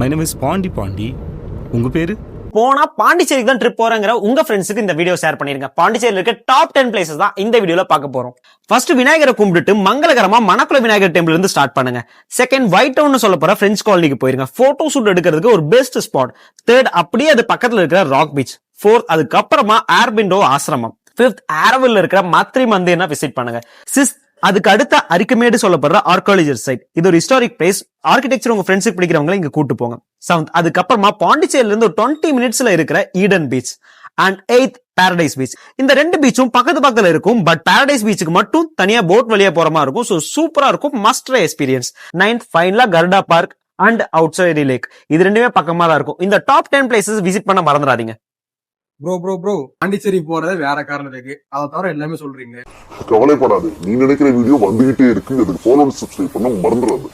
My name is Pandi Pandi. உங்க பேரு? போனா பாண்டிச்சேரிக்கு தான் ட்ரிப் போறேங்கிற உங்க ஃப்ரெண்ட்ஸுக்கு இந்த வீடியோ ஷேர் பண்ணிருங்க. பாண்டிச்சேரியில் இருக்க டாப் 10 பிளேசஸ் தான் இந்த வீடியோல பார்க்க போறோம். ஃபர்ஸ்ட் விநாயகரை கும்பிட்டு மங்களகரமா மணக்குள விநாயகர் டெம்பிள் இருந்து ஸ்டார்ட் பண்ணுங்க. செகண்ட் ஒயிட் டவுன் சொல்ல போற பிரெஞ்ச் காலனிக்கு போயிருங்க. போட்டோ ஷூட் எடுக்கிறதுக்கு ஒரு பெஸ்ட் ஸ்பாட். தேர்ட் அப்படியே அது பக்கத்துல இருக்கிற ராக் பீச். ஃபோர்த் அதுக்கப்புறமா ஏர்பிண்டோ ஆசிரமம். ஃபிஃப்த் ஆரவில் இருக்கிற மத்ரி மந்திர்னா விசிட் பண்ணுங்க. சிக்ஸ்த் அதுக்கு அடுத்த அரிக்கமேடு சொல்லப்படுற ஆர்காலஜர் சைட். இது ஒரு ஹிஸ்டாரிக் பிளேஸ். ஆர்கிடெக்சர் உங்க ஃப்ரெண்ட்ஸுக்கு பிடிக்கிறவங்க இங்க கூட்டு போங்க. செவன்த் அதுக்கப்புறமா பாண்டிச்சேரியில இருந்து 20 மினிட்ஸ்ல இருக்கிற Eden beach. And eighth Paradise beach. இந்த ரெண்டு பீச்சும் பக்கத்து பக்கத்துல இருக்கும். பட் பாரடைஸ் பீச்சுக்கு மட்டும் தனியா போட் வழியா போற மாதிரி இருக்கும். சோ சூப்பரா இருக்கும். Must try experience. நைன்த் ஃபைனலா Garda park and outside lake. இது ரெண்டுமே பக்கமா தான் இருக்கும். இந்த டாப் 10 பிளேசஸ் விசிட் பண்ண மறந்துடாதீங்க. ப்ரோ பாண்டிச்சேரி போறத வேற காரணத்துக்கு, அதை தவிர எல்லாமே சொல்றீங்க. கவலைப்படாது, நீ நினைக்கிற வீடியோ வந்துகிட்டே இருக்கு. அதுக்கு ஃபாலோ சப்ஸ்கிரைப் பண்ண மறந்துடாது.